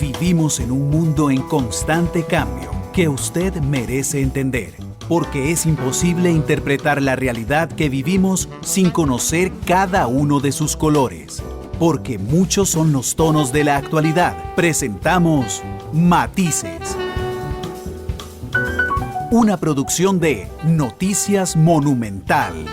Vivimos en un mundo en constante cambio que usted merece entender, porque es imposible interpretar la realidad que vivimos sin conocer cada uno de sus colores. Porque muchos son los tonos de la actualidad. Presentamos Matices. Una producción de Noticias Monumental.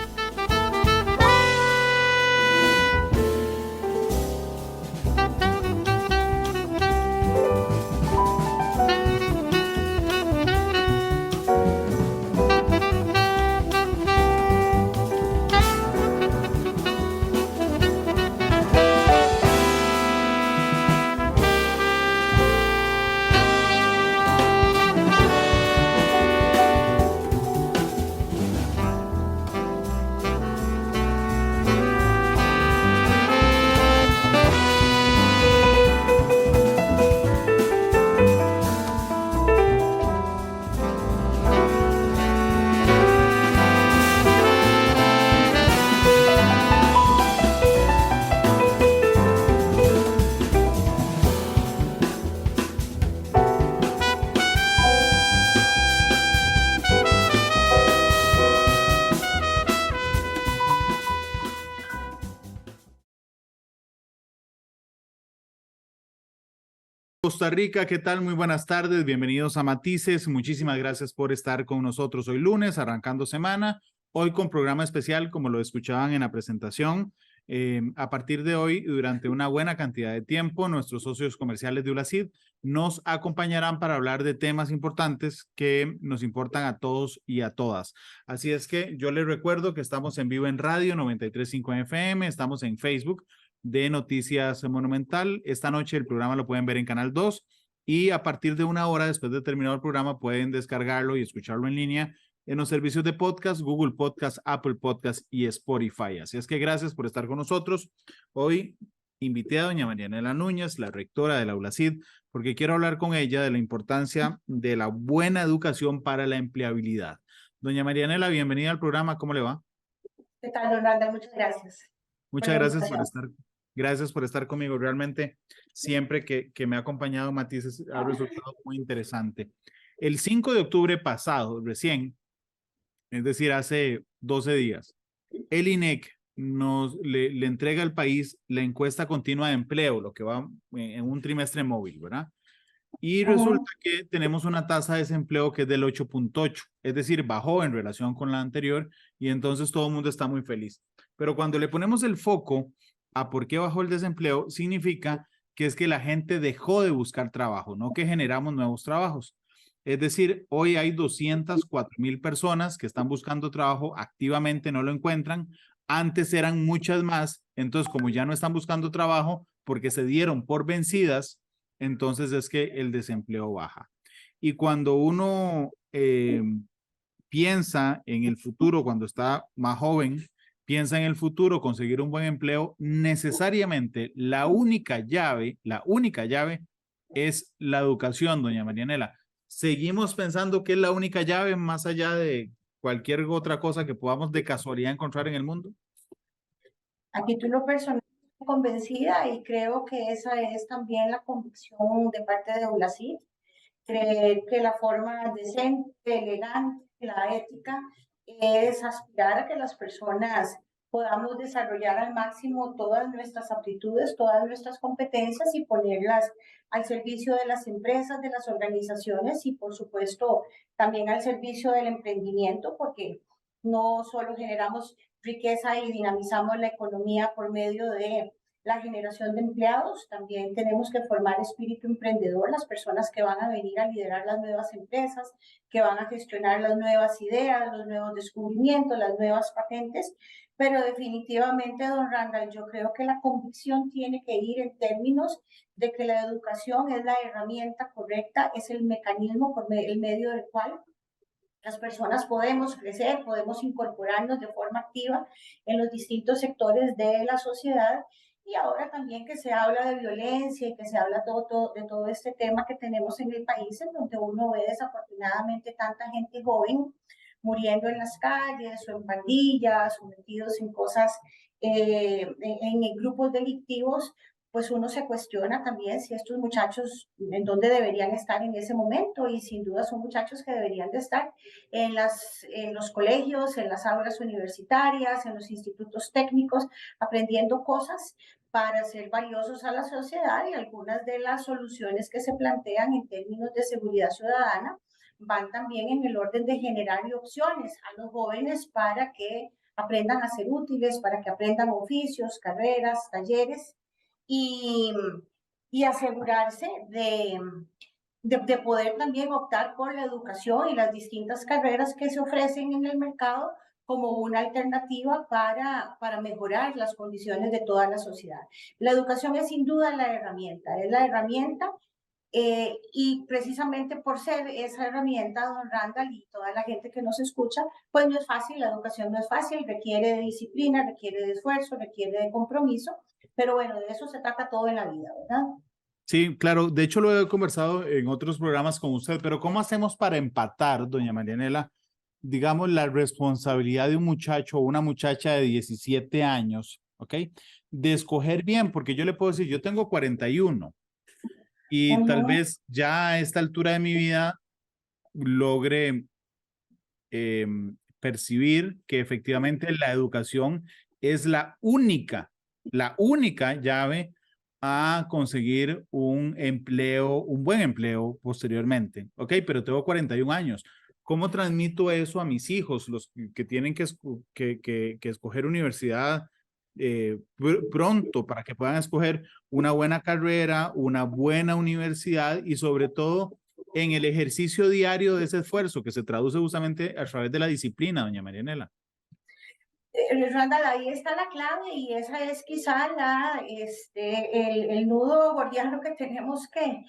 Costa Rica, ¿qué tal? Muy buenas tardes, bienvenidos a Matices. Muchísimas gracias por estar con nosotros hoy lunes, arrancando semana, hoy con programa especial, como lo escuchaban en la presentación. A partir de hoy, durante una buena cantidad de tiempo, nuestros socios comerciales de ULACID nos acompañarán para hablar de temas importantes que nos importan a todos y a todas. Así es que yo les recuerdo que estamos en vivo en radio 93.5 FM, estamos en Facebook de Noticias Monumental. Esta noche el programa lo pueden ver en Canal 2 y a partir de una hora después de terminar el programa pueden descargarlo y escucharlo en línea en los servicios de podcast, Google Podcast, Apple Podcast y Spotify. Así es que gracias por estar con nosotros. Hoy invité a doña Marianela Núñez, la rectora de la ULACID, porque quiero hablar con ella de la importancia de la buena educación para la empleabilidad. Doña Marianela, bienvenida al programa. ¿Cómo le va? ¿Qué tal, don Randa? Muchas gracias. Muchas gracias por estar. Gracias por estar conmigo. Realmente, siempre que me ha acompañado Matices, ha resultado muy interesante. El 5 de octubre pasado, recién, es decir, hace 12 días, el INEC le entrega al país la encuesta continua de empleo, lo que va en un trimestre móvil, ¿verdad? Y resulta que tenemos una tasa de desempleo que es del 8.8, es decir, bajó en relación con la anterior y entonces todo el mundo está muy feliz. Pero cuando le ponemos el foco a por qué bajó el desempleo, significa que es que la gente dejó de buscar trabajo, no que generamos nuevos trabajos. Es decir, hoy hay 204,000 personas que están buscando trabajo, activamente no lo encuentran. Antes eran muchas más, entonces como ya no están buscando trabajo porque se dieron por vencidas, entonces es que el desempleo baja. Y cuando uno piensa en el futuro, cuando está más joven, piensa en el futuro, conseguir un buen empleo, necesariamente la única llave es la educación, doña Marianela. ¿Seguimos pensando que es la única llave más allá de cualquier otra cosa que podamos de casualidad encontrar en el mundo? A título personal, convencida y creo que esa es también la convicción de parte de ULACID, creer que la forma decente, elegante, la ética es aspirar a que las personas podamos desarrollar al máximo todas nuestras aptitudes, todas nuestras competencias y ponerlas al servicio de las empresas, de las organizaciones y por supuesto también al servicio del emprendimiento, porque no solo generamos riqueza y dinamizamos la economía por medio de la generación de empleados, también tenemos que formar espíritu emprendedor, las personas que van a venir a liderar las nuevas empresas, que van a gestionar las nuevas ideas, los nuevos descubrimientos, las nuevas patentes, pero definitivamente, don Randall, yo creo que la convicción tiene que ir en términos de que la educación es la herramienta correcta, es el mecanismo por el medio del cual las personas podemos crecer, podemos incorporarnos de forma activa en los distintos sectores de la sociedad y ahora también que se habla de violencia y que se habla de todo este tema que tenemos en el país, en donde uno ve desafortunadamente tanta gente joven muriendo en las calles o en pandillas o metidos en cosas, en grupos delictivos, pues uno se cuestiona también si estos muchachos en dónde deberían estar en ese momento, y sin duda son muchachos que deberían de estar en los colegios, en las aulas universitarias, en los institutos técnicos, aprendiendo cosas para ser valiosos a la sociedad, y algunas de las soluciones que se plantean en términos de seguridad ciudadana van también en el orden de generar opciones a los jóvenes para que aprendan a ser útiles, para que aprendan oficios, carreras, talleres, y, y asegurarse de poder también optar por la educación y las distintas carreras que se ofrecen en el mercado como una alternativa para mejorar las condiciones de toda la sociedad. La educación es sin duda es la herramienta, y precisamente por ser esa herramienta, don Randall y toda la gente que nos escucha, pues no es fácil, la educación no es fácil, requiere de disciplina, requiere de esfuerzo, requiere de compromiso, pero bueno, de eso se trata todo en la vida, ¿verdad? Sí, claro. De hecho, lo he conversado en otros programas con usted, pero ¿cómo hacemos para empatar, doña Marianela, digamos, la responsabilidad de un muchacho o una muchacha de 17 años, ¿ok? De escoger bien, porque yo le puedo decir, yo tengo 41 y tal vez ya a esta altura de mi vida logre percibir que efectivamente la educación es la única llave a conseguir un empleo, un buen empleo posteriormente. Ok, pero tengo 41 años. ¿Cómo transmito eso a mis hijos, los que tienen que escoger universidad pronto para que puedan escoger una buena carrera, una buena universidad y sobre todo en el ejercicio diario de ese esfuerzo que se traduce justamente a través de la disciplina, doña Marianela? Randall, ahí está la clave, y esa es quizá el nudo gordiano que tenemos que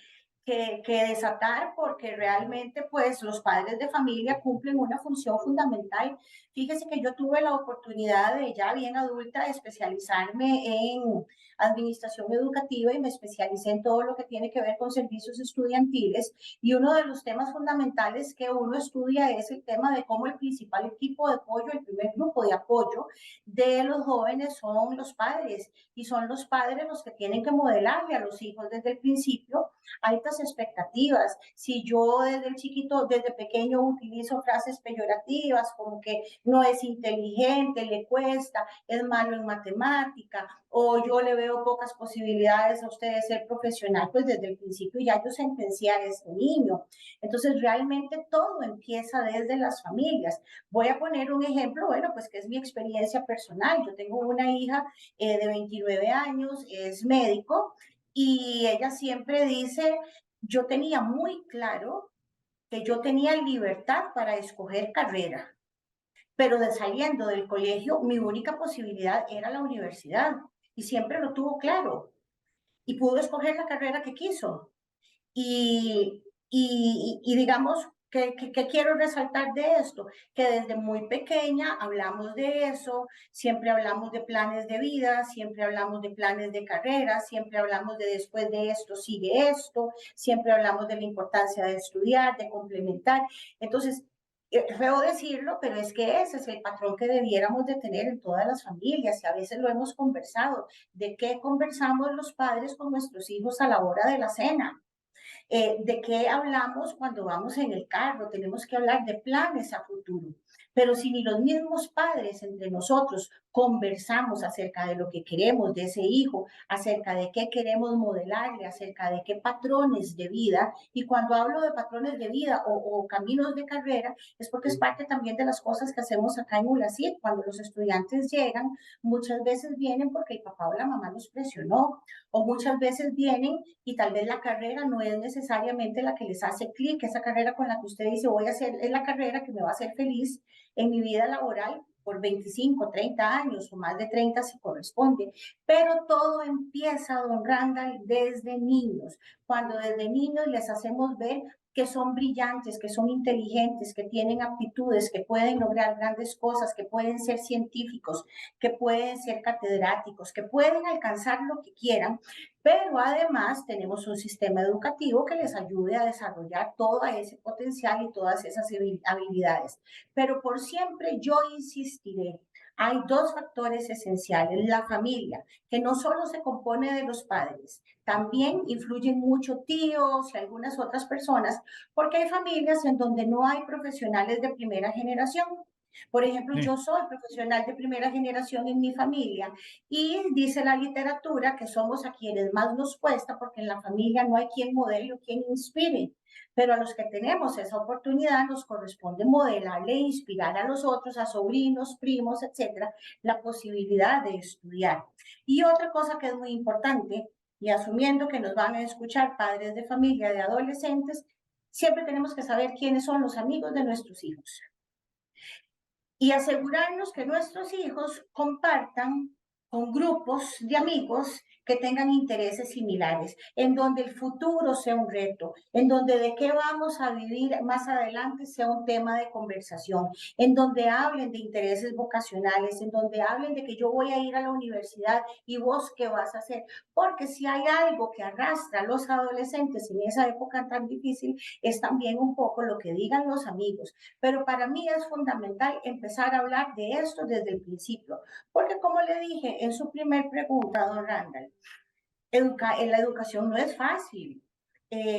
desatar, porque realmente pues los padres de familia cumplen una función fundamental. Fíjese que yo tuve la oportunidad de ya bien adulta de especializarme en administración educativa, y me especialicé en todo lo que tiene que ver con servicios estudiantiles, y uno de los temas fundamentales que uno estudia es el tema de cómo el principal equipo de apoyo, el primer grupo de apoyo de los jóvenes son los padres, y son los padres los que tienen que modelarle a los hijos desde el principio altas expectativas. Si yo desde el chiquito, desde pequeño utilizo frases peyorativas como que no es inteligente, le cuesta, es malo en matemática, o yo le veo pocas posibilidades a usted de ser profesional, pues desde el principio ya yo sentencié a ese niño. Entonces realmente todo empieza desde las familias. Voy a poner un ejemplo, bueno, pues que es mi experiencia personal. Yo tengo una hija de 29 años, es médico, y ella siempre dice, yo tenía muy claro que yo tenía libertad para escoger carrera, pero de saliendo del colegio, mi única posibilidad era la universidad, y siempre lo tuvo claro, y pudo escoger la carrera que quiso. Y digamos, ¿qué quiero resaltar de esto? Que desde muy pequeña hablamos de eso, siempre hablamos de planes de vida, siempre hablamos de planes de carrera, siempre hablamos de después de esto sigue esto, siempre hablamos de la importancia de estudiar, de complementar. Entonces, feo decirlo, pero es que ese es el patrón que debiéramos de tener en todas las familias, y a veces lo hemos conversado. ¿De qué conversamos los padres con nuestros hijos a la hora de la cena? ¿De qué hablamos cuando vamos en el carro? Tenemos que hablar de planes a futuro. Pero si ni los mismos padres entre nosotros conversamos acerca de lo que queremos de ese hijo, acerca de qué queremos modelarle, acerca de qué patrones de vida, y cuando hablo de patrones de vida o caminos de carrera, es porque es parte también de las cosas que hacemos acá en ULACID. Cuando los estudiantes llegan, muchas veces vienen porque el papá o la mamá los presionó, o muchas veces vienen y tal vez la carrera no es necesariamente la que les hace clic, esa carrera con la que usted dice voy a hacer, es la carrera que me va a hacer feliz en mi vida laboral por 25, 30 años o más de 30 si corresponde. Pero todo empieza, don Randall, desde niños, cuando desde niños les hacemos ver que son brillantes, que son inteligentes, que tienen aptitudes, que pueden lograr grandes cosas, que pueden ser científicos, que pueden ser catedráticos, que pueden alcanzar lo que quieran, pero además tenemos un sistema educativo que les ayude a desarrollar todo ese potencial y todas esas habilidades. Pero por siempre yo insistiré, hay dos factores esenciales. La familia, que no solo se compone de los padres, también influyen mucho tíos y algunas otras personas, porque hay familias en donde no hay profesionales de primera generación. Por ejemplo, Sí. yo soy profesional de primera generación en mi familia y dice la literatura que somos a quienes más nos cuesta porque en la familia no hay quien modele o quien inspire. Pero a los que tenemos esa oportunidad nos corresponde modelarle e inspirar a los otros, a sobrinos, primos, etcétera, la posibilidad de estudiar. Y otra cosa que es muy importante, y asumiendo que nos van a escuchar padres de familia, de adolescentes, siempre tenemos que saber quiénes son los amigos de nuestros hijos y asegurarnos que nuestros hijos compartan con grupos de amigos que tengan intereses similares, en donde el futuro sea un reto, en donde de qué vamos a vivir más adelante sea un tema de conversación, en donde hablen de intereses vocacionales, en donde hablen de que yo voy a ir a la universidad y vos qué vas a hacer, porque si hay algo que arrastra a los adolescentes en esa época tan difícil, es también un poco lo que digan los amigos. Pero para mí es fundamental empezar a hablar de esto desde el principio, porque como le dije en su primer pregunta, don Randall, en la educación no es fácil.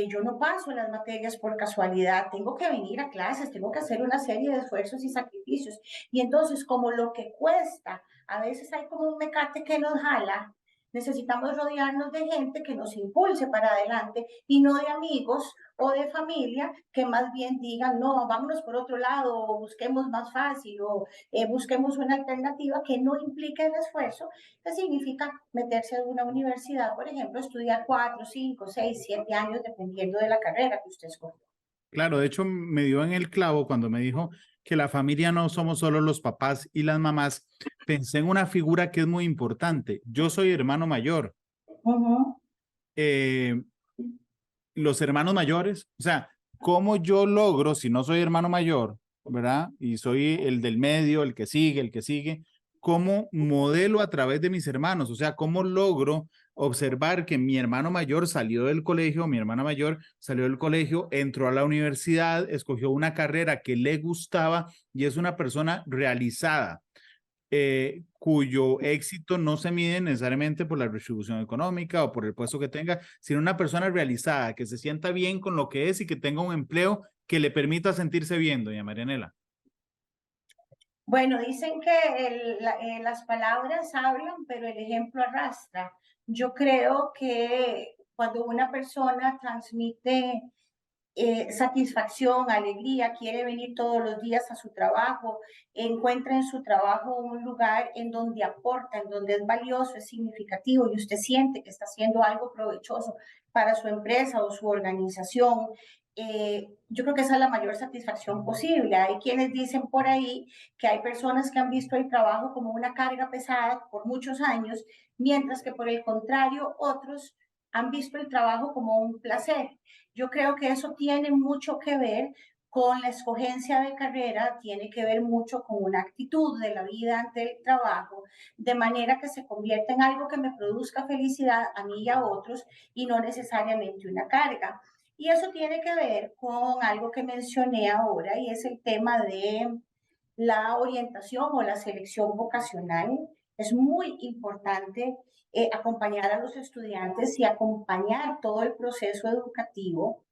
Yo no paso las materias por casualidad, tengo que venir a clases, tengo que hacer una serie de esfuerzos y sacrificios. Y entonces, como lo que cuesta, a veces hay como un mecate que nos jala, necesitamos rodearnos de gente que nos impulse para adelante y no de amigos o de familia que más bien digan, no, vámonos por otro lado, o busquemos más fácil, o busquemos una alternativa que no implique el esfuerzo, que significa meterse en una universidad, por ejemplo, estudiar 4, 5, 6, 7 años, dependiendo de la carrera que usted escogió. Claro, de hecho me dio en el clavo cuando me dijo que la familia no somos solo los papás y las mamás. Pensé en una figura que es muy importante. Yo soy hermano mayor. Eh, los hermanos mayores, o sea, ¿cómo yo logro, si no soy hermano mayor, ¿verdad? Y soy el del medio, el que sigue, ¿cómo modelo a través de mis hermanos? O sea, ¿cómo logro observar que mi hermano mayor salió del colegio, mi hermana mayor salió del colegio, entró a la universidad, escogió una carrera que le gustaba y es una persona realizada? Cuyo éxito no se mide necesariamente por la retribución económica o por el puesto que tenga, sino una persona realizada, que se sienta bien con lo que es y que tenga un empleo que le permita sentirse bien, doña Marianela. Bueno, dicen que las palabras hablan, pero el ejemplo arrastra. Yo creo que cuando una persona transmite satisfacción, alegría, quiere venir todos los días a su trabajo, encuentra en su trabajo un lugar en donde aporta, en donde es valioso, es significativo y usted siente que está haciendo algo provechoso para su empresa o su organización. Yo creo que esa es la mayor satisfacción posible. Hay quienes dicen por ahí que hay personas que han visto el trabajo como una carga pesada por muchos años, mientras que por el contrario otros han visto el trabajo como un placer. Yo creo que eso tiene mucho que ver con la escogencia de carrera, tiene que ver mucho con una actitud de la vida ante el trabajo, de manera que se convierta en algo que me produzca felicidad a mí y a otros y no necesariamente una carga. Y eso tiene que ver con algo que mencioné ahora y es el tema de la orientación o la selección vocacional. Es muy importante acompañar a los estudiantes y acompañar todo el proceso educativo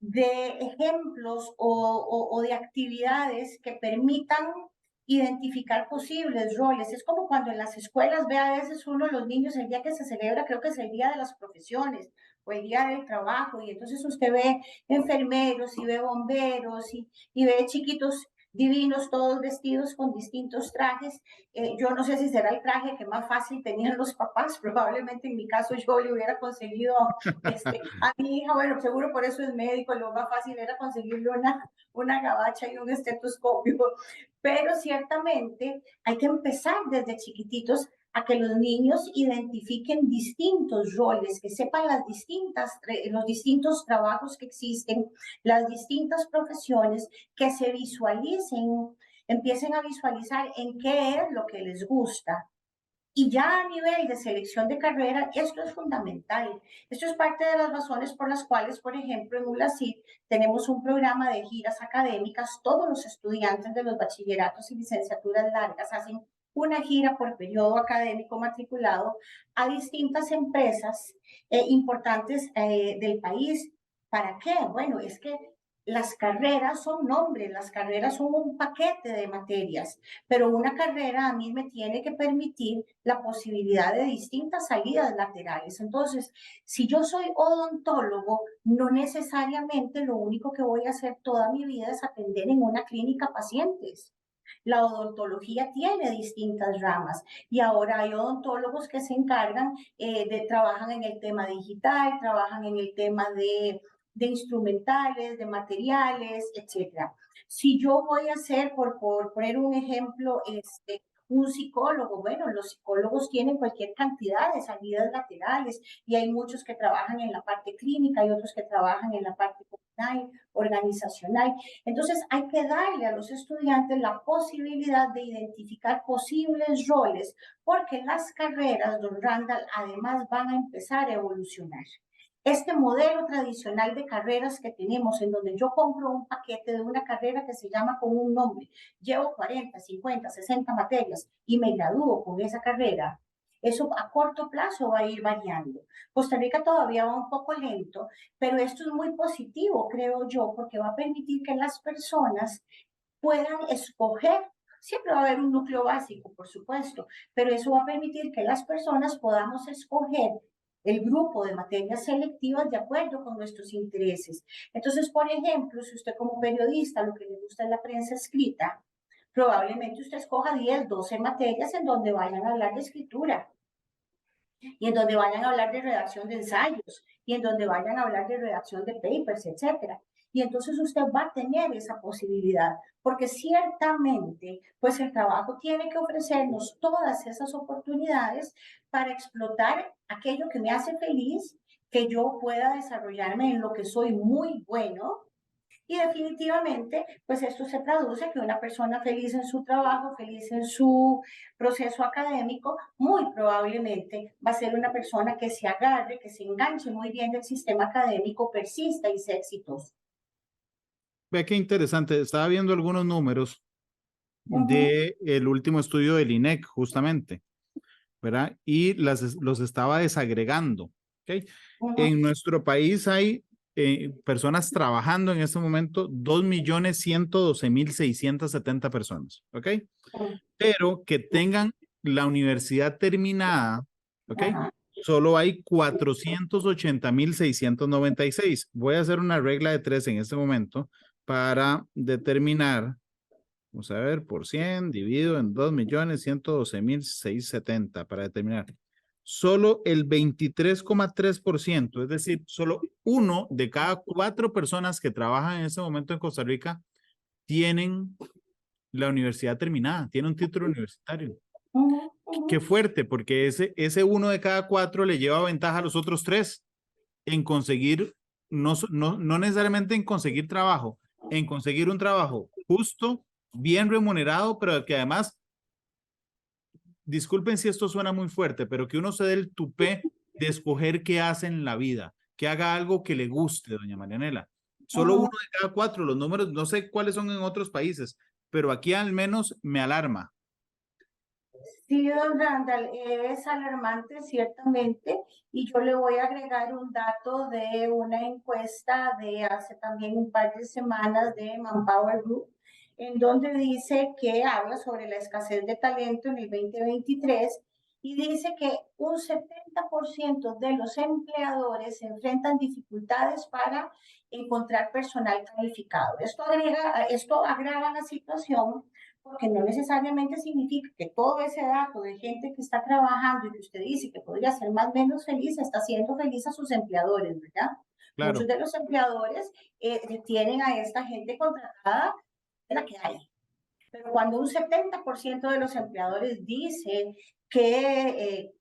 de ejemplos o de actividades que permitan identificar posibles roles. Es como cuando en las escuelas ve a veces uno los niños el día que se celebra, creo que es el día de las profesiones o el día del trabajo, y entonces usted ve enfermeros y ve bomberos y ve chiquitos divinos, todos vestidos con distintos trajes. Yo no sé si será el traje que más fácil tenían los papás, probablemente en mi caso yo le hubiera conseguido a mi hija, bueno, seguro por eso es médico, lo más fácil era conseguirle una gabacha y un estetoscopio, pero ciertamente hay que empezar desde chiquititos a que los niños identifiquen distintos roles, que sepan los distintos trabajos que existen, las distintas profesiones, que se visualicen, empiecen a visualizar en qué es lo que les gusta. Y ya a nivel de selección de carrera, esto es fundamental. Esto es parte de las razones por las cuales, por ejemplo, en ULACID tenemos un programa de giras académicas. Todos los estudiantes de los bachilleratos y licenciaturas largas hacen una gira por periodo académico matriculado a distintas empresas importantes del país. ¿Para qué? Bueno, es que las carreras son nombres, las carreras son un paquete de materias, pero una carrera a mí me tiene que permitir la posibilidad de distintas salidas laterales. Entonces, si yo soy odontólogo, no necesariamente lo único que voy a hacer toda mi vida es atender en una clínica pacientes. La odontología tiene distintas ramas y ahora hay odontólogos que se encargan trabajan en el tema digital, trabajan en el tema de instrumentales, de materiales, etcétera. Si yo voy a hacer, por poner un ejemplo, un psicólogo, bueno, los psicólogos tienen cualquier cantidad de salidas laterales y hay muchos que trabajan en la parte clínica y otros que trabajan en la parte comunal, organizacional. Entonces hay que darle a los estudiantes la posibilidad de identificar posibles roles porque las carreras, don Randall, además van a empezar a evolucionar. Este modelo tradicional de carreras que tenemos, en donde yo compro un paquete de una carrera que se llama con un nombre, llevo 40, 50, 60 materias y me gradúo con esa carrera, eso a corto plazo va a ir variando. Costa Rica todavía va un poco lento, pero esto es muy positivo, creo yo, porque va a permitir que las personas puedan escoger. Siempre va a haber un núcleo básico, por supuesto, pero eso va a permitir que las personas podamos escoger el grupo de materias selectivas de acuerdo con nuestros intereses. Entonces, por ejemplo, si usted como periodista lo que le gusta es la prensa escrita, probablemente usted escoja 10, 12 materias en donde vayan a hablar de escritura y en donde vayan a hablar de redacción de ensayos y en donde vayan a hablar de redacción de papers, etcétera. Y entonces usted va a tener esa posibilidad, porque ciertamente, pues el trabajo tiene que ofrecernos todas esas oportunidades para explotar aquello que me hace feliz, que yo pueda desarrollarme en lo que soy muy bueno. Y definitivamente, pues esto se traduce que una persona feliz en su trabajo, feliz en su proceso académico, muy probablemente va a ser una persona que se agarre, que se enganche muy bien del sistema académico, persista y sea exitoso. Vea qué interesante. Estaba viendo algunos números del último estudio del INEC, justamente, ¿verdad? Y los estaba desagregando. ¿Okay? En nuestro país hay personas trabajando en este momento, 2.112.670 personas, ¿ok? Pero que tengan la universidad terminada, ¿ok? Solo hay 480.696. Voy a hacer una regla de 3 en este momento para determinar, vamos a ver, por 100 dividido en 2.112.670 para determinar. Solo el 23,3%, es decir, solo 1 de cada 4 personas que trabajan en este momento en Costa Rica tienen la universidad terminada, tienen un título universitario. Qué fuerte, porque ese 1 de cada 4 le lleva ventaja a los otros 3 en conseguir, no necesariamente en conseguir trabajo, en conseguir un trabajo justo, bien remunerado, pero que además, disculpen si esto suena muy fuerte, pero que uno se dé el tupé de escoger qué hace en la vida, que haga algo que le guste, doña Marianela. Solo 1 de cada 4, los números, no sé cuáles son en otros países, pero aquí al menos me alarma. Sí, don Randall, es alarmante ciertamente y yo le voy a agregar un dato de una encuesta de hace también un par de semanas de Manpower Group, en donde dice que habla sobre la escasez de talento en el 2023 y dice que un 70% de los empleadores se enfrentan dificultades para encontrar personal calificado. Esto agrava la situación porque no necesariamente significa que todo ese dato de gente que está trabajando y que usted dice que podría ser más o menos feliz, está siendo feliz a sus empleadores, ¿verdad? Claro. Muchos de los empleadores tienen a esta gente contratada de la que hay. Pero cuando un 70% de los empleadores dice que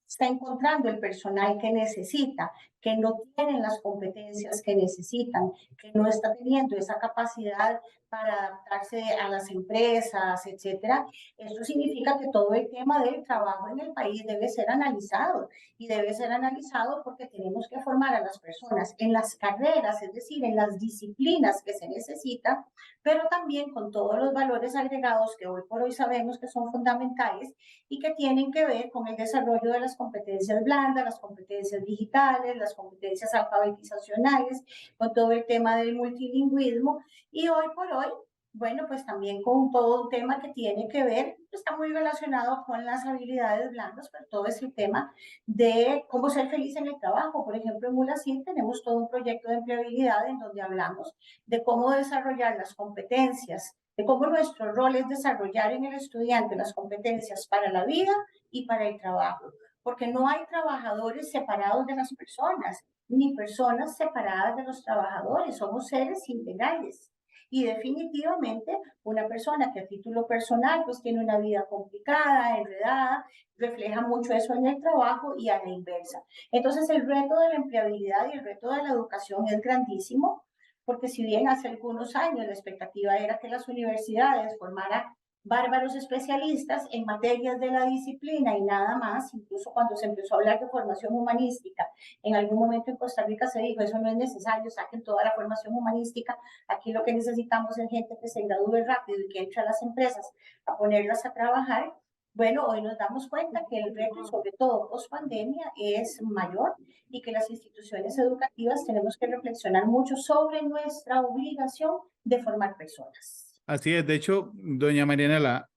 está encontrando el personal que necesita, que no tienen las competencias que necesitan, que no está teniendo esa capacidad para adaptarse a las empresas, etcétera. Esto significa que todo el tema del trabajo en el país debe ser analizado y debe ser analizado porque tenemos que formar a las personas en las carreras, es decir, en las disciplinas que se necesitan, pero también con todos los valores agregados que hoy por hoy sabemos que son fundamentales y que tienen que ver con el desarrollo de las competencias blandas, las competencias digitales, las competencias alfabetizacionales, con todo el tema del multilingüismo. Y hoy por hoy, bueno, pues también con todo un tema que tiene que ver, está muy relacionado con las habilidades blandas, pero todo es el tema de cómo ser feliz en el trabajo. Por ejemplo, en ULACIN tenemos todo un proyecto de empleabilidad en donde hablamos de cómo desarrollar las competencias, de cómo nuestro rol es desarrollar en el estudiante las competencias para la vida y para el trabajo, porque no hay trabajadores separados de las personas, ni personas separadas de los trabajadores, somos seres integrales. Y definitivamente una persona que a título personal pues tiene una vida complicada, enredada, refleja mucho eso en el trabajo y a la inversa. Entonces el reto de la empleabilidad y el reto de la educación es grandísimo, porque si bien hace algunos años la expectativa era que las universidades formaran bárbaros especialistas en materias de la disciplina y nada más, incluso cuando se empezó a hablar de formación humanística, en algún momento en Costa Rica se dijo, eso no es necesario, saquen toda la formación humanística, aquí lo que necesitamos es gente que se gradúe rápido y que entre a las empresas a ponerlas a trabajar. Bueno, hoy nos damos cuenta que el reto, sobre todo post pandemia, es mayor y que las instituciones educativas tenemos que reflexionar mucho sobre nuestra obligación de formar personas. Así es, de hecho, doña Marianela,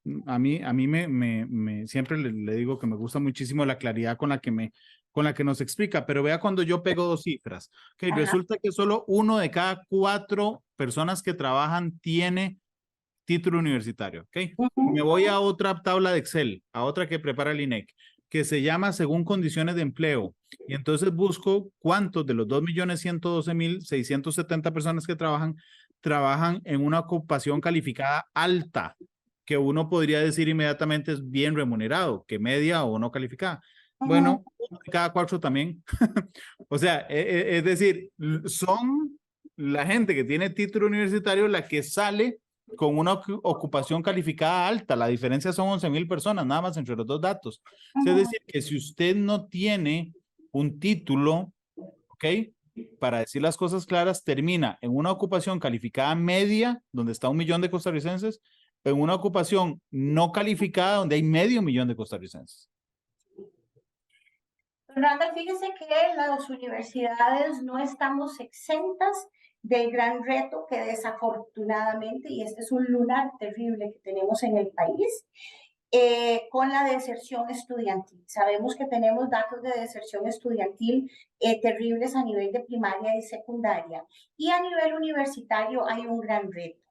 siempre le digo que me gusta muchísimo la claridad con la que nos explica, pero vea cuando yo pego dos cifras, que resulta que solo 1 de cada 4 personas que trabajan tiene título universitario, ¿ok? Me voy a otra tabla de Excel, a otra que prepara el INEC, que se llama según condiciones de empleo, y entonces busco cuántos de los 2.112.670 personas que trabajan en una ocupación calificada alta, que uno podría decir inmediatamente es bien remunerado, que media o no calificada. Bueno, cada 4 también. O sea, es decir, son la gente que tiene título universitario la que sale con una ocupación calificada alta. La diferencia son 11.000 personas, nada más entre los dos datos. Es decir, que si usted no tiene un título, ¿ok? Para decir las cosas claras, termina en una ocupación calificada media, donde está 1 millón de costarricenses, en una ocupación no calificada, donde hay medio millón de costarricenses. Randall, fíjese que las universidades no estamos exentas del gran reto que desafortunadamente, y este es un lunar terrible que tenemos en el país, con la deserción estudiantil. Sabemos que tenemos datos de deserción estudiantil terribles a nivel de primaria y secundaria, y a nivel universitario hay un gran reto.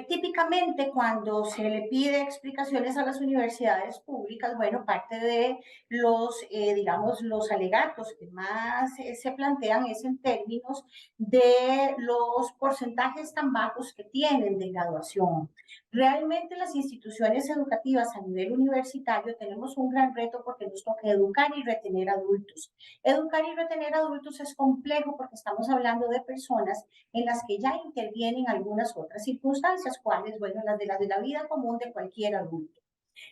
Típicamente cuando se le pide explicaciones a las universidades públicas, bueno, parte de los, digamos, los alegatos que más se plantean es en términos de los porcentajes tan bajos que tienen de graduación. Realmente las instituciones educativas a nivel universitario tenemos un gran reto porque nos toca educar y retener adultos. Educar y retener adultos es complejo porque estamos hablando de personas en las que ya intervienen algunas otras circunstancias, cuáles, bueno, las de la vida común de cualquier adulto.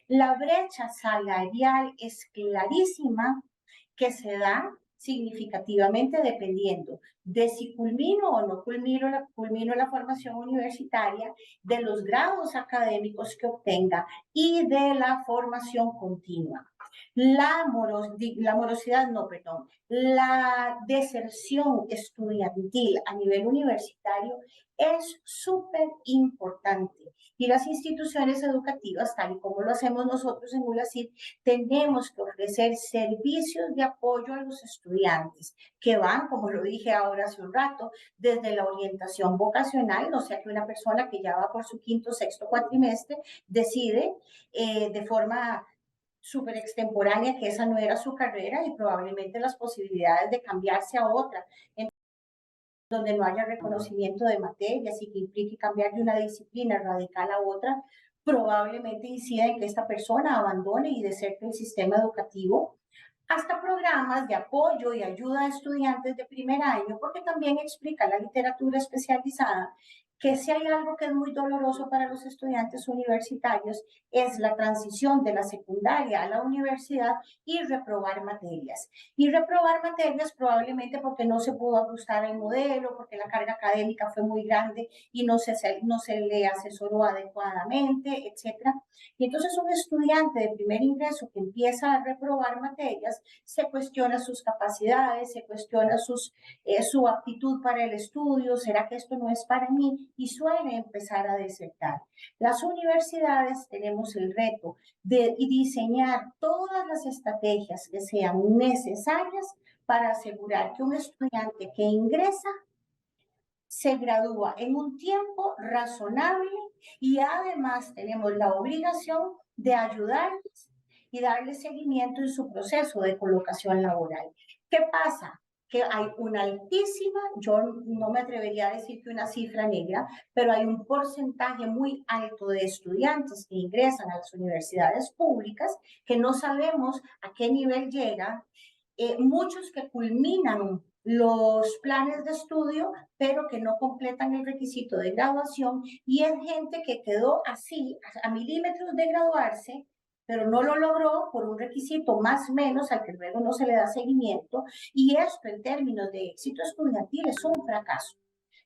La brecha salarial es clarísima que se da significativamente dependiendo de si culmino o no culmino la formación universitaria, de los grados académicos que obtenga y de la formación continua. La deserción estudiantil a nivel universitario es súper importante y las instituciones educativas, tal y como lo hacemos nosotros en ULACID, tenemos que ofrecer servicios de apoyo a los estudiantes que van, como lo dije ahora hace un rato, desde la orientación vocacional, o sea que una persona que ya va por su quinto, sexto cuatrimestre decide de forma súper extemporánea que esa no era su carrera y probablemente las posibilidades de cambiarse a otra, en donde no haya reconocimiento de materias y que implique cambiar de una disciplina radical a otra, probablemente incida en que esta persona abandone y deserte el sistema educativo hasta programas de apoyo y ayuda a estudiantes de primer año, porque también explica la literatura especializada que si hay algo que es muy doloroso para los estudiantes universitarios es la transición de la secundaria a la universidad y reprobar materias. Y reprobar materias probablemente porque no se pudo ajustar el modelo, porque la carga académica fue muy grande y no se le asesoró adecuadamente, etc. Y entonces un estudiante de primer ingreso que empieza a reprobar materias se cuestiona sus capacidades, se cuestiona su aptitud para el estudio, ¿será que esto no es para mí? Y suele empezar a desertar. Las universidades tenemos el reto de diseñar todas las estrategias que sean necesarias para asegurar que un estudiante que ingresa se gradúa en un tiempo razonable y además tenemos la obligación de ayudarles y darle seguimiento en su proceso de colocación laboral. ¿Qué pasa? Que hay una altísima, yo no me atrevería a decir que una cifra negra, pero hay un porcentaje muy alto de estudiantes que ingresan a las universidades públicas que no sabemos a qué nivel llegan, muchos que culminan los planes de estudio, pero que no completan el requisito de graduación, y es gente que quedó así, a milímetros de graduarse, pero no lo logró por un requisito más o menos al que luego no se le da seguimiento, y esto en términos de éxito estudiantil es un fracaso.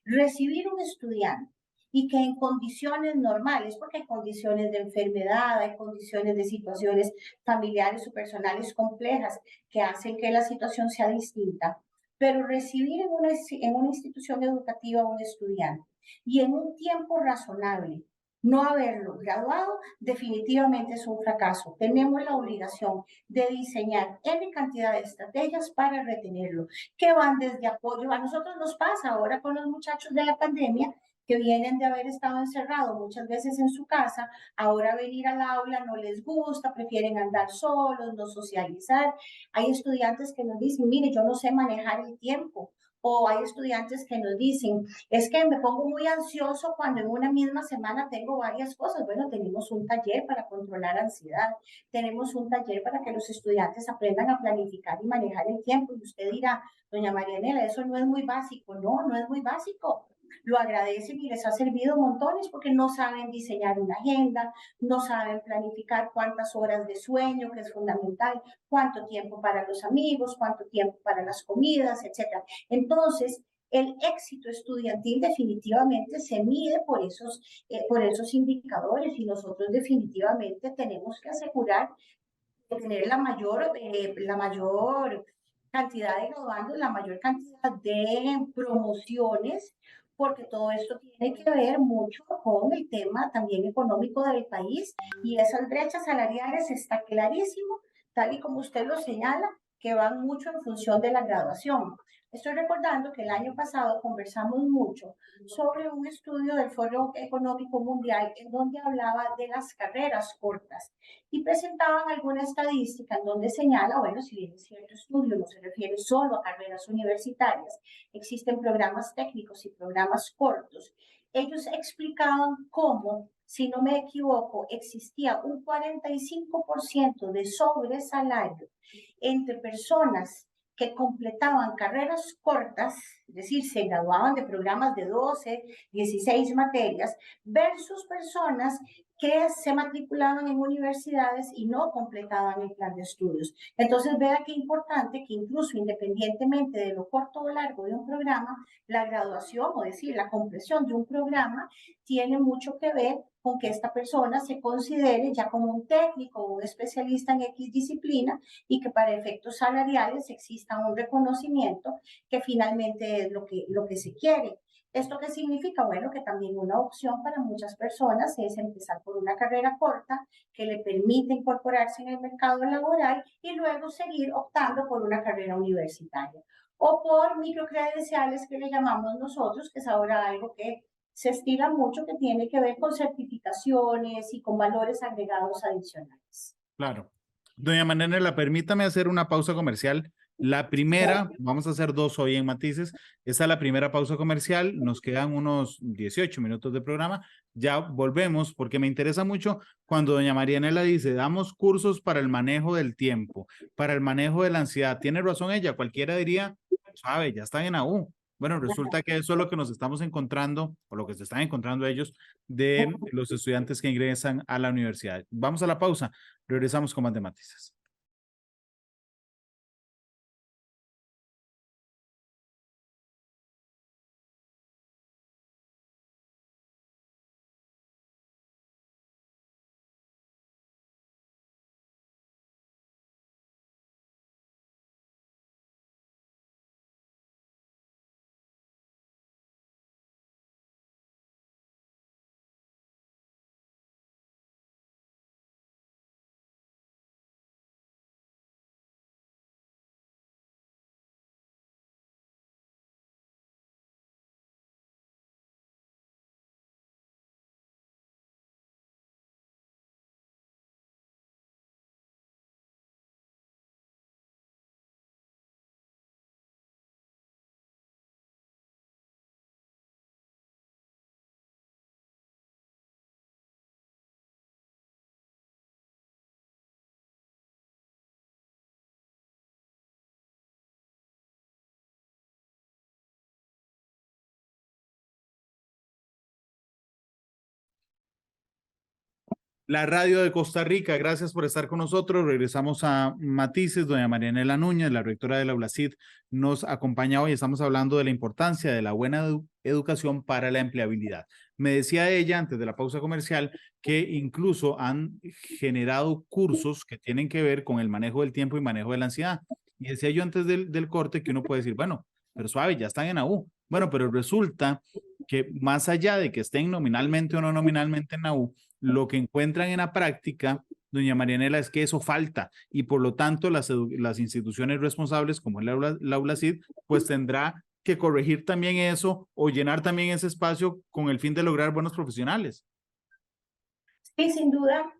Recibir un estudiante y que en condiciones normales, porque hay condiciones de enfermedad, hay condiciones de situaciones familiares o personales complejas que hacen que la situación sea distinta, pero recibir en una institución educativa a un estudiante y en un tiempo razonable no haberlo graduado, definitivamente es un fracaso. Tenemos la obligación de diseñar N cantidad de estrategias para retenerlo, que van desde apoyo. A nosotros nos pasa ahora con los muchachos de la pandemia que vienen de haber estado encerrados muchas veces en su casa, ahora venir al aula no les gusta, prefieren andar solos, no socializar. Hay estudiantes que nos dicen, mire, yo no sé manejar el tiempo. O hay estudiantes que nos dicen, es que me pongo muy ansioso cuando en una misma semana tengo varias cosas. Bueno, tenemos un taller para controlar ansiedad, tenemos un taller para que los estudiantes aprendan a planificar y manejar el tiempo. Y usted dirá, doña Marianela, eso no es muy básico. No, no es muy básico. Lo agradecen y les ha servido montones porque no saben diseñar una agenda, no saben planificar cuántas horas de sueño, que es fundamental, cuánto tiempo para los amigos, cuánto tiempo para las comidas, etc. Entonces, el éxito estudiantil definitivamente se mide por esos indicadores y nosotros definitivamente tenemos que asegurar de tener la mayor cantidad de graduandos, la mayor cantidad de promociones, porque todo esto tiene que ver mucho con el tema también económico del país y esas brechas salariales está clarísimo, tal y como usted lo señala, que van mucho en función de la graduación. Estoy recordando que el año pasado conversamos mucho sobre un estudio del Foro Económico Mundial en donde hablaba de las carreras cortas y presentaban alguna estadística en donde señala, bueno, si bien es cierto estudio no se refiere solo a carreras universitarias, existen programas técnicos y programas cortos, ellos explicaban cómo, si no me equivoco, existía un 45% de sobresalario entre personas que completaban carreras cortas, es decir, se graduaban de programas de 12, 16 materias, versus personas que se matriculaban en universidades y no completaban el plan de estudios. Entonces, vea qué importante que incluso independientemente de lo corto o largo de un programa, la graduación, o decir, la compleción de un programa, tiene mucho que ver con que esta persona se considere ya como un técnico o un especialista en X disciplina y que para efectos salariales exista un reconocimiento que finalmente es lo que se quiere. ¿Esto qué significa? Bueno, que también una opción para muchas personas es empezar por una carrera corta que le permite incorporarse en el mercado laboral y luego seguir optando por una carrera universitaria. O por microcredenciales que le llamamos nosotros, que es ahora algo que se estila mucho, que tiene que ver con certificaciones y con valores agregados adicionales. Claro. Doña Marianela, permítame hacer una pausa comercial La primera, vamos a hacer 2 hoy en Matices. Esta es la primera pausa comercial. Nos quedan unos 18 minutos de programa. Ya volvemos porque me interesa mucho cuando doña Marianela dice, damos cursos para el manejo del tiempo, para el manejo de la ansiedad. Tiene razón ella, cualquiera diría, sabe, ya están en AU. Bueno, resulta que eso es lo que nos estamos encontrando, o lo que se están encontrando ellos, de los estudiantes que ingresan a la universidad. Vamos a la pausa, regresamos con más de Matices. La radio de Costa Rica, gracias por estar con nosotros. Regresamos a Matices. Doña Marianela Núñez, la rectora de la ULACID, nos acompaña hoy. Estamos hablando de la importancia de la buena educación para la empleabilidad. Me decía ella antes de la pausa comercial que incluso han generado cursos que tienen que ver con el manejo del tiempo y manejo de la ansiedad. Y decía yo antes del corte que uno puede decir, bueno, pero suave, ya están en AU. Bueno, pero resulta que más allá de que estén nominalmente o no nominalmente en AU, lo que encuentran en la práctica, doña Marianela, es que eso falta y por lo tanto las instituciones responsables, como es la ULACID, pues tendrá que corregir también eso o llenar también ese espacio con el fin de lograr buenos profesionales. Sí, sin duda.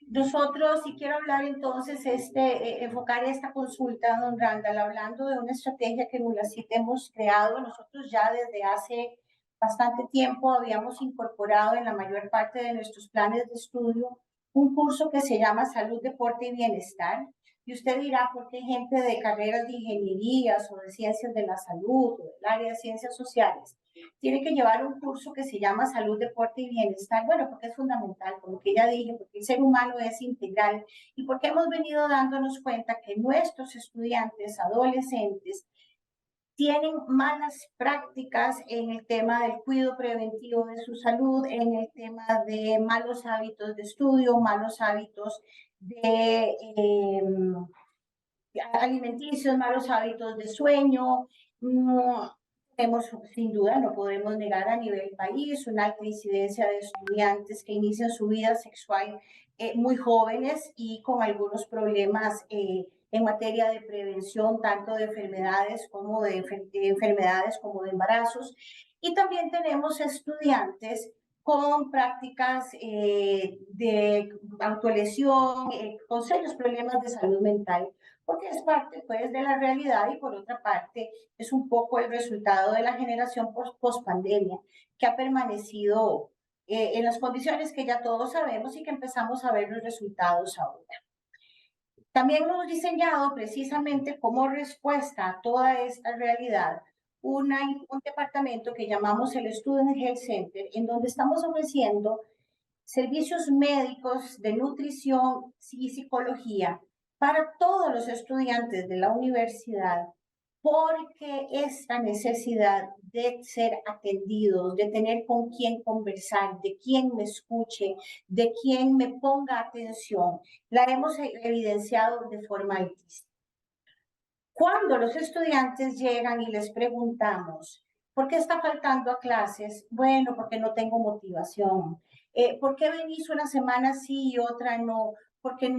Nosotros, si quiero hablar entonces, enfocar esta consulta, don Randall, hablando de una estrategia que en ULACID hemos creado. Nosotros ya desde hace bastante tiempo habíamos incorporado en la mayor parte de nuestros planes de estudio un curso que se llama Salud, Deporte y Bienestar. Y usted dirá, ¿por qué gente de carreras de ingenierías o de ciencias de la salud o del área de ciencias sociales tiene que llevar un curso que se llama Salud, Deporte y Bienestar? Bueno, porque es fundamental, como que ya dije, porque el ser humano es integral y porque hemos venido dándonos cuenta que nuestros estudiantes, adolescentes, tienen malas prácticas en el tema del cuidado preventivo de su salud, en el tema de malos hábitos de estudio, malos hábitos de alimenticios, malos hábitos de sueño. Tenemos, sin duda, no podemos negar a nivel país, una alta incidencia de estudiantes que inician su vida sexual muy jóvenes y con algunos problemas en materia de prevención, tanto de enfermedades como de enfermedades como de embarazos. Y también tenemos estudiantes con prácticas de autolesión, con serios problemas de salud mental, porque es parte pues de la realidad y por otra parte es un poco el resultado de la generación post-pandemia que ha permanecido en las condiciones que ya todos sabemos y que empezamos a ver los resultados ahora. También hemos diseñado precisamente como respuesta a toda esta realidad un departamento que llamamos el Student Health Center, en donde estamos ofreciendo servicios médicos de nutrición y psicología para todos los estudiantes de la universidad, porque esta necesidad de ser atendidos, de tener con quién conversar, de quién me escuche, de quién me ponga atención, la hemos evidenciado de forma altísima. Cuando los estudiantes llegan y les preguntamos, ¿por qué está faltando a clases? Bueno, porque no tengo motivación. ¿Por qué venís una semana sí y otra no? Porque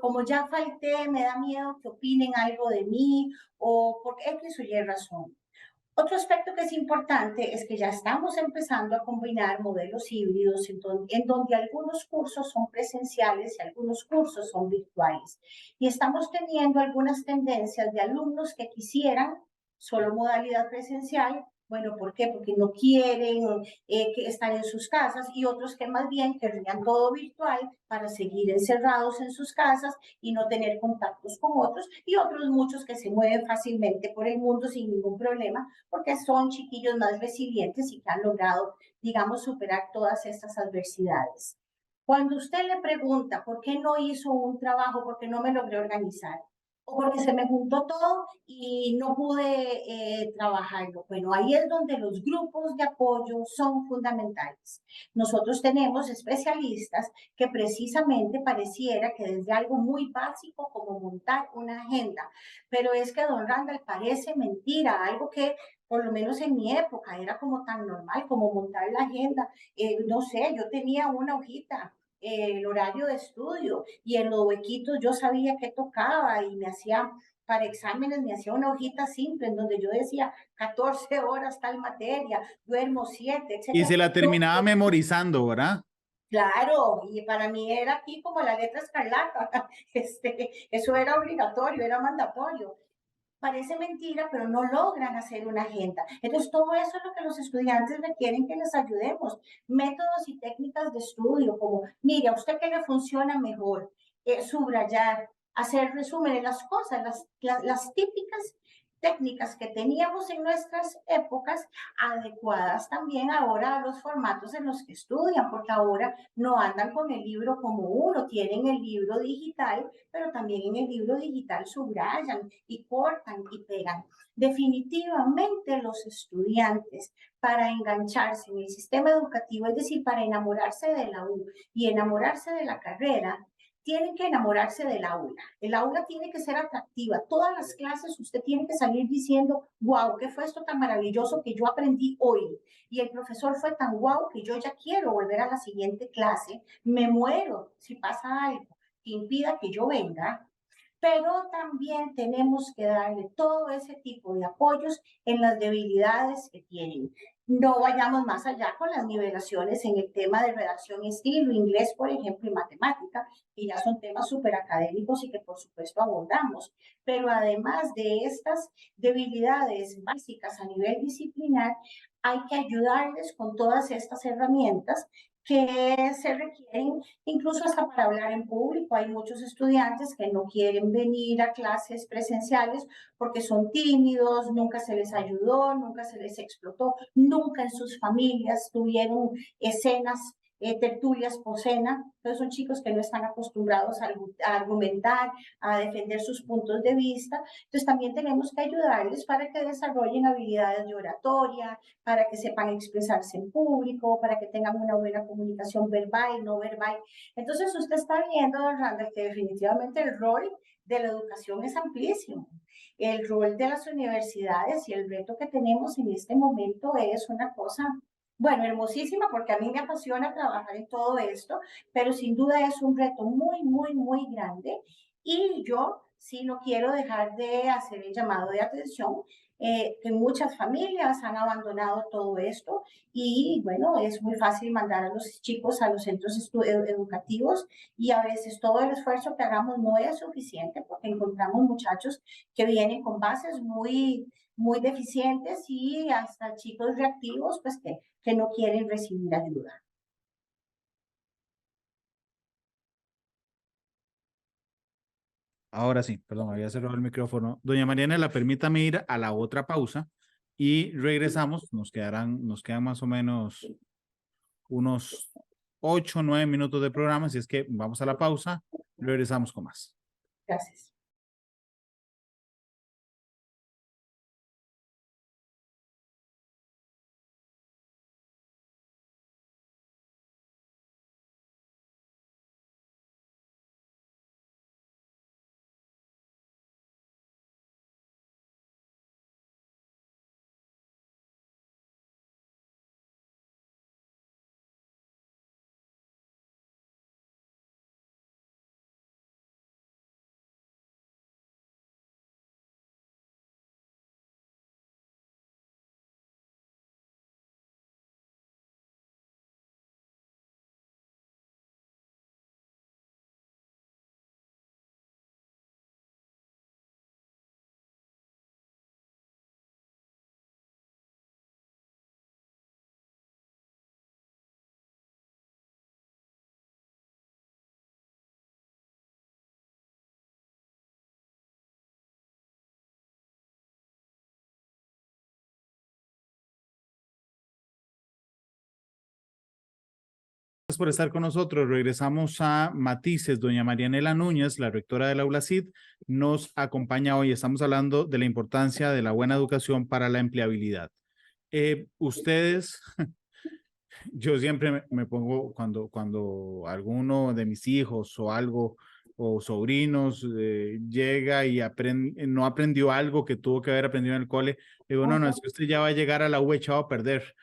como ya falté, me da miedo que opinen algo de mí o por X o Y razón. Otro aspecto que es importante es que ya estamos empezando a combinar modelos híbridos en donde algunos cursos son presenciales y algunos cursos son virtuales. Y estamos teniendo algunas tendencias de alumnos que quisieran solo modalidad presencial. Bueno, ¿por qué? Porque no quieren que estar en sus casas, y otros que más bien querrían todo virtual para seguir encerrados en sus casas y no tener contactos con otros, y otros muchos que se mueven fácilmente por el mundo sin ningún problema porque son chiquillos más resilientes y que han logrado, digamos, superar todas estas adversidades. Cuando usted le pregunta por qué no hizo un trabajo, por qué no me logré organizar, o porque se me juntó todo y no pude trabajarlo. Bueno, ahí es donde los grupos de apoyo son fundamentales. Nosotros tenemos especialistas que precisamente pareciera que desde algo muy básico como montar una agenda, pero es que don Randall parece mentira, algo que por lo menos en mi época era como tan normal como montar la agenda. No sé, yo tenía una hojita, el horario de estudio, y en los huequitos yo sabía qué tocaba y me hacía, para exámenes me hacía una hojita simple en donde yo decía 14 horas tal materia, duermo 7, Y etcétera. se la No, terminaba memorizando, ¿verdad? claro, y para mí era aquí como la letra escarlata, eso era obligatorio, era mandatorio. Parece mentira, pero no logran hacer una agenda. Entonces, todo eso es lo que los estudiantes requieren que les ayudemos. Métodos y técnicas de estudio, como, mire, a usted qué le funciona mejor, subrayar, hacer resúmenes, las cosas, las típicas técnicas que teníamos en nuestras épocas, adecuadas también ahora a los formatos en los que estudian, porque ahora no andan con el libro como uno, tienen el libro digital, pero también en el libro digital subrayan y cortan y pegan. Definitivamente los estudiantes, para engancharse en el sistema educativo, es decir, para enamorarse de la U y enamorarse de la carrera, tienen que enamorarse del aula. El aula tiene que ser atractiva. Todas las clases usted tiene que salir diciendo, wow, ¿qué fue esto tan maravilloso que yo aprendí hoy? Y el profesor fue tan wow que yo ya quiero volver a la siguiente clase. Me muero si pasa algo que impida que yo venga, pero también tenemos que darle todo ese tipo de apoyos en las debilidades que tienen. No vayamos más allá con las nivelaciones en el tema de redacción y estilo, inglés, por ejemplo, y matemática, que ya son temas súper académicos y que por supuesto abordamos. Pero además de estas debilidades básicas a nivel disciplinar, hay que ayudarles con todas estas herramientas que se requieren incluso hasta para hablar en público. Hay muchos estudiantes que no quieren venir a clases presenciales porque son tímidos, nunca se les ayudó, nunca se les explotó, nunca en sus familias tuvieron escenas, tertulias poscena. Entonces son chicos que no están acostumbrados a argumentar, a defender sus puntos de vista. Entonces también tenemos que ayudarles para que desarrollen habilidades de oratoria, para que sepan expresarse en público, para que tengan una buena comunicación verbal, no verbal. Entonces usted está viendo, don Randall, que definitivamente el rol de la educación es amplísimo. El rol de las universidades y el reto que tenemos en este momento es una cosa, bueno, hermosísima, porque a mí me apasiona trabajar en todo esto, pero sin duda es un reto muy, muy, muy grande, y yo sí no quiero dejar de hacer el llamado de atención, que muchas familias han abandonado todo esto, y bueno, es muy fácil mandar a los chicos a los centros educativos, y a veces todo el esfuerzo que hagamos no es suficiente porque encontramos muchachos que vienen con bases muy, muy deficientes, y hasta chicos reactivos pues que no quieren recibir ayuda. Ahora sí, perdón, había cerrado el micrófono. Doña Mariana, permítame ir a la otra pausa y regresamos. Nos quedan más o menos unos 8 o 9 minutos de programa, así es que vamos a la pausa, regresamos con más. Gracias. gracias por estar con nosotros. Regresamos a Matices. Doña Marianela Núñez, la rectora de la ULACID, nos acompaña hoy. Estamos hablando de la importancia de la buena educación para la empleabilidad. Ustedes, yo siempre me pongo cuando alguno de mis hijos o algo, o sobrinos llega y no aprendió algo que tuvo que haber aprendido en el cole, digo, no, es que usted ya va a llegar a la U echado a perder.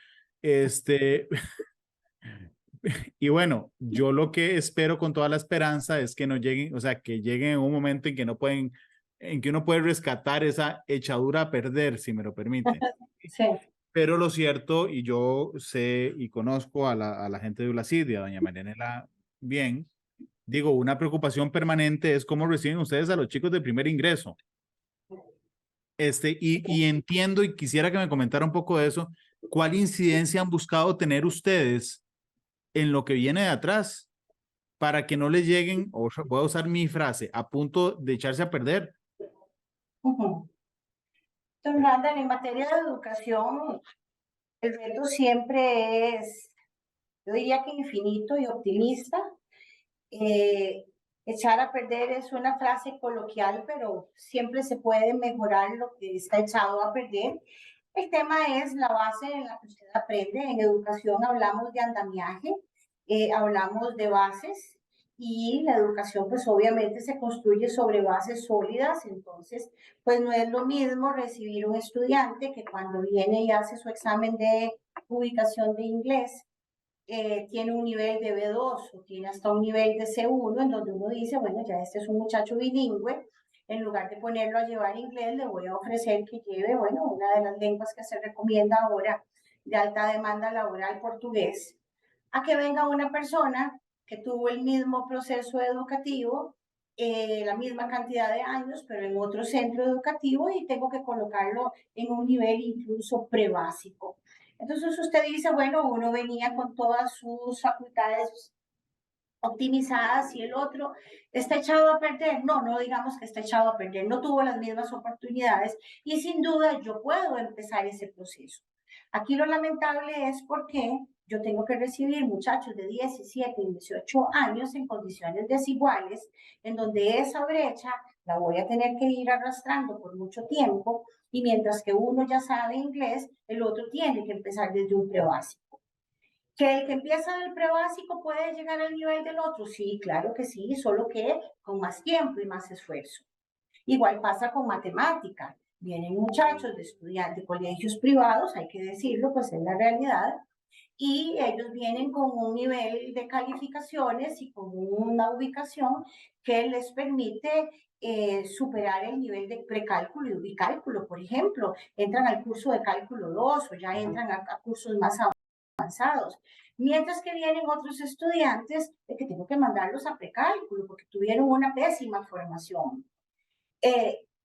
Y bueno, yo lo que espero con toda la esperanza es que no lleguen, o sea, que lleguen en un momento en que no pueden, en que uno puede rescatar esa echadura a perder, si me lo permiten. Sí. Pero lo cierto, y yo sé y conozco a la gente de ULACID y a doña Marianela bien, digo, una preocupación permanente es cómo reciben ustedes a los chicos de primer ingreso. Y entiendo y quisiera que me comentara un poco de eso. ¿Cuál incidencia han buscado tener ustedes en lo que viene de atrás para que no les lleguen, o voy a usar mi frase, a punto de echarse a perder? Don Randall, en materia de educación, el reto siempre es, yo diría que infinito y optimista. Echar a perder es una frase coloquial, pero siempre se puede mejorar lo que está echado a perder. El tema es la base en la que usted aprende. En educación hablamos de andamiaje, hablamos de bases, y la educación pues obviamente se construye sobre bases sólidas. Entonces pues no es lo mismo recibir un estudiante que cuando viene y hace su examen de ubicación de inglés tiene un nivel de B2 o tiene hasta un nivel de C1, en donde uno dice, bueno, ya este es un muchacho bilingüe. En lugar de ponerlo a llevar inglés, le voy a ofrecer que lleve, bueno, una de las lenguas que se recomienda ahora de alta demanda laboral, portugués, a que venga una persona que tuvo el mismo proceso educativo, la misma cantidad de años, pero en otro centro educativo, y tengo que colocarlo en un nivel incluso prebásico. Entonces usted dice, bueno, uno venía con todas sus facultades optimizadas y el otro está echado a perder. No, no digamos que está echado a perder, no tuvo las mismas oportunidades, y sin duda yo puedo empezar ese proceso. Aquí lo lamentable es porque yo tengo que recibir muchachos de 17 y 18 años en condiciones desiguales, en donde esa brecha la voy a tener que ir arrastrando por mucho tiempo, y mientras que uno ya sabe inglés, el otro tiene que empezar desde un prebásico. ¿Que el que empieza del prebásico puede llegar al nivel del otro? Sí, claro que sí, solo que con más tiempo y más esfuerzo. Igual pasa con matemática. Vienen muchachos de estudiantes de colegios privados, hay que decirlo, pues es la realidad, y ellos vienen con un nivel de calificaciones y con una ubicación que les permite superar el nivel de precálculo y bicálculo, por ejemplo. Entran al curso de cálculo 2 o ya entran a cursos más avanzados. Mientras que vienen otros estudiantes de que tengo que mandarlos a precálculo porque tuvieron una pésima formación.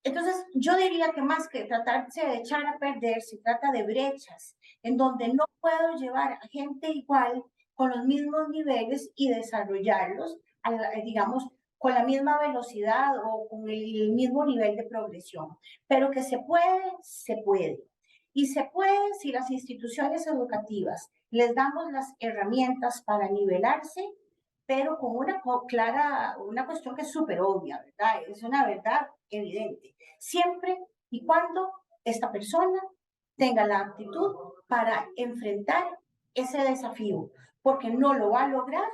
Entonces, yo diría que más que tratarse de echar a perder, se trata de brechas en donde no puedo llevar a gente igual con los mismos niveles y desarrollarlos, digamos, con la misma velocidad o con el mismo nivel de progresión. Pero que se puede, se puede. Y se puede si las instituciones educativas les damos las herramientas para nivelarse, pero con una clara, una cuestión que es súper obvia, ¿verdad? Es una verdad evidente. Siempre y cuando esta persona tenga la aptitud para enfrentar ese desafío, porque no lo va a lograr,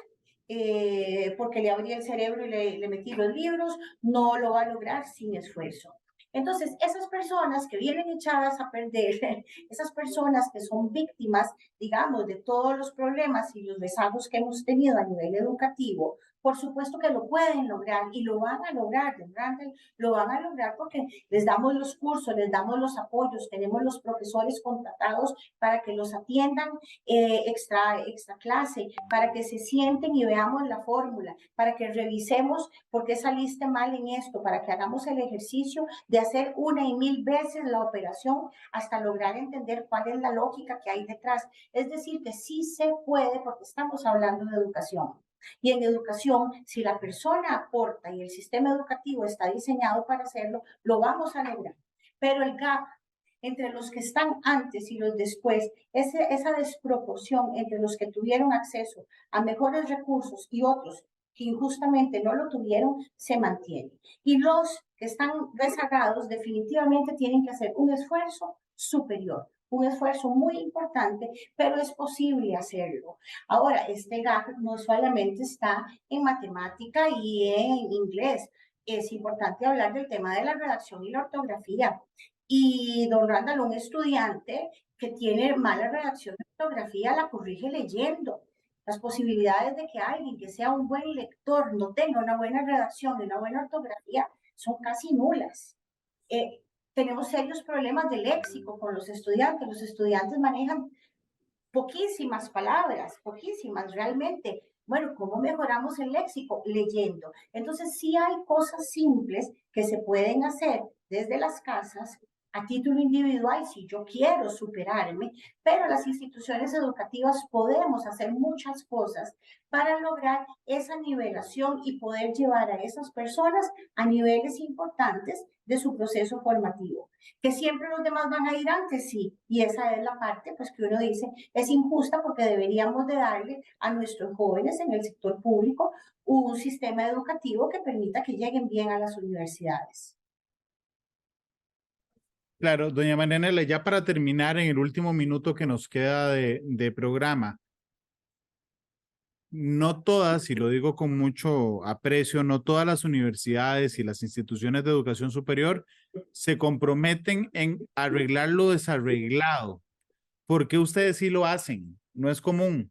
porque le abrí el cerebro y le metí los libros, no lo va a lograr sin esfuerzo. Entonces, esas personas que vienen echadas a perder, esas personas que son víctimas, digamos, de todos los problemas y los rezagos que hemos tenido a nivel educativo, por supuesto que lo pueden lograr y lo van a lograr, lo van a lograr porque les damos los cursos, les damos los apoyos, tenemos los profesores contratados para que los atiendan extra clase, para que se sienten y veamos la fórmula, para que revisemos por qué saliste mal en esto, para que hagamos el ejercicio de hacer una y mil veces la operación hasta lograr entender cuál es la lógica que hay detrás. Es decir, que sí se puede porque estamos hablando de educación. Y en educación, si la persona aporta y el sistema educativo está diseñado para hacerlo, lo vamos a lograr. Pero el gap entre los que están antes y los después, esa desproporción entre los que tuvieron acceso a mejores recursos y otros que injustamente no lo tuvieron, se mantiene. Y los que están rezagados definitivamente tienen que hacer un esfuerzo superior, un esfuerzo muy importante, pero es posible hacerlo. Ahora, este gap no solamente está en matemática y en inglés. Es importante hablar del tema de la redacción y la ortografía. Y don Randall, un estudiante que tiene mala redacción y ortografía, la corrige leyendo. Las posibilidades de que alguien que sea un buen lector no tenga una buena redacción y una buena ortografía son casi nulas. Tenemos serios problemas de léxico con los estudiantes. Los estudiantes manejan poquísimas palabras, poquísimas realmente. Bueno, ¿cómo mejoramos el léxico? Leyendo. Entonces, sí hay cosas simples que se pueden hacer desde las casas a título individual si yo quiero superarme, pero las instituciones educativas podemos hacer muchas cosas para lograr esa nivelación y poder llevar a esas personas a niveles importantes de su proceso formativo. Que siempre los demás van a ir antes, sí, y esa es la parte pues que uno dice es injusta porque deberíamos de darle a nuestros jóvenes en el sector público un sistema educativo que permita que lleguen bien a las universidades. Claro, doña Marianela, ya para terminar en el último minuto que nos queda de programa, no todas, y lo digo con mucho aprecio, no todas las universidades y las instituciones de educación superior se comprometen en arreglar lo desarreglado. ¿Por qué ustedes sí lo hacen? No es común.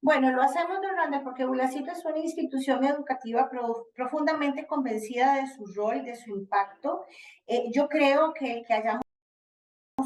Bueno, lo hacemos, don Randall, porque ULACIT es una institución educativa profundamente convencida de su rol, de su impacto. Yo creo que hayamos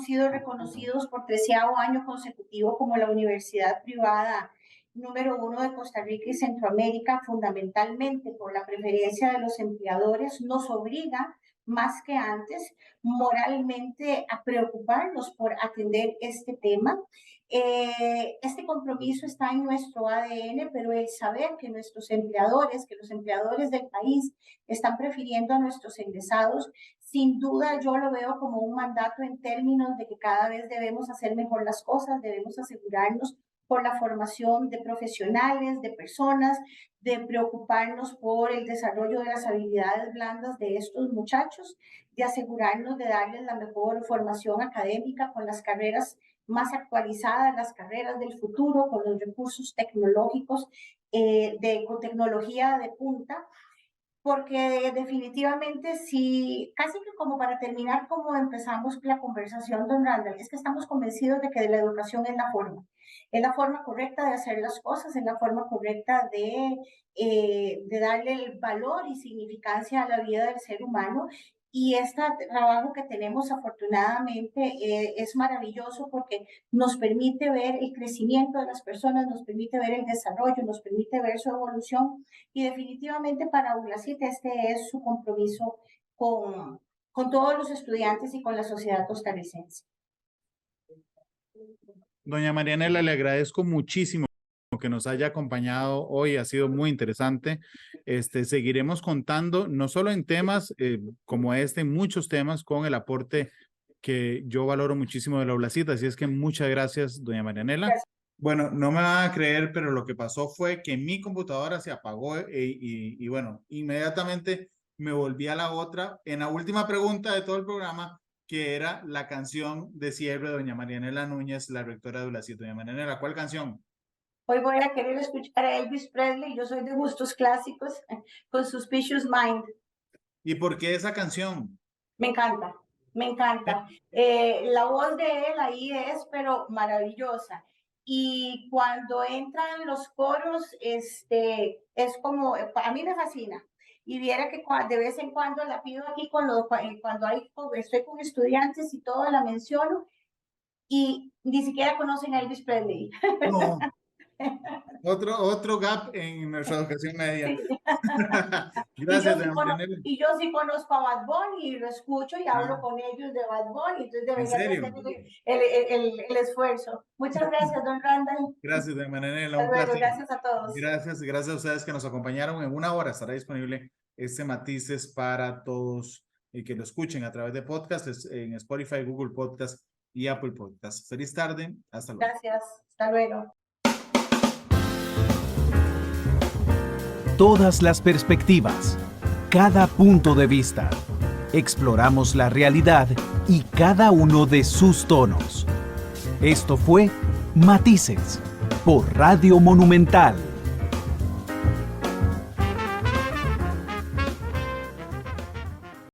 sido reconocidos por 13º año consecutivo como la universidad privada número 1 de Costa Rica y Centroamérica, fundamentalmente por la preferencia de los empleadores, nos obliga más que antes moralmente a preocuparnos por atender este tema. Este compromiso está en nuestro ADN, pero el saber que nuestros empleadores, que los empleadores del país están prefiriendo a nuestros egresados, sin duda yo lo veo como un mandato en términos de que cada vez debemos hacer mejor las cosas, debemos asegurarnos por la formación de profesionales, de personas, de preocuparnos por el desarrollo de las habilidades blandas de estos muchachos, de asegurarnos de darles la mejor formación académica con las carreras más actualizadas, las carreras del futuro, con los recursos tecnológicos, con tecnología de punta, porque definitivamente sí, casi que como para terminar como empezamos la conversación, don Randall, es que estamos convencidos de que la educación es la forma correcta de hacer las cosas, es la forma correcta de darle el valor y significancia a la vida del ser humano. Y este trabajo que tenemos afortunadamente es maravilloso porque nos permite ver el crecimiento de las personas, nos permite ver el desarrollo, nos permite ver su evolución y definitivamente para ULACIT este es su compromiso con todos los estudiantes y con la sociedad costarricense. Doña Marianela, le agradezco muchísimo que nos haya acompañado hoy, ha sido muy interesante. Seguiremos contando, no solo en temas como este, en muchos temas con el aporte que yo valoro muchísimo de la ULACIT, así es que muchas gracias, doña Marianela. Gracias. Bueno, no me van a creer, pero lo que pasó fue que mi computadora se apagó y bueno, inmediatamente me volví a la otra en la última pregunta de todo el programa, que era la canción de cierre de doña Marianela Núñez, la rectora de ULACIT. Doña Marianela, ¿cuál canción? Hoy voy a querer escuchar a Elvis Presley, yo soy de gustos clásicos, con Suspicious Mind. ¿Y por qué esa canción? Me encanta, me encanta. La voz de él ahí es, pero maravillosa. Y cuando entran los coros, es como, a mí me fascina. Y viera que de vez en cuando la pido aquí cuando estoy con estudiantes y todo, la menciono, y ni siquiera conocen a Elvis Presley. No. Otro gap en nuestra educación media. Sí. Gracias, y yo sí conozco a Bad Bunny y lo escucho y hablo con ellos de Bad Bunny, entonces debería hacer el esfuerzo. Muchas gracias, don Randall. Gracias, don Marianela, un placer. Gracias a todos. Gracias a ustedes que nos acompañaron. En una hora estará disponible Matices para Todos y que lo escuchen a través de podcasts en Spotify, Google Podcast y Apple Podcast. Feliz tarde. Hasta luego. Gracias. Hasta luego. Todas las perspectivas, cada punto de vista. Exploramos la realidad y cada uno de sus tonos. Esto fue Matices por Radio Monumental.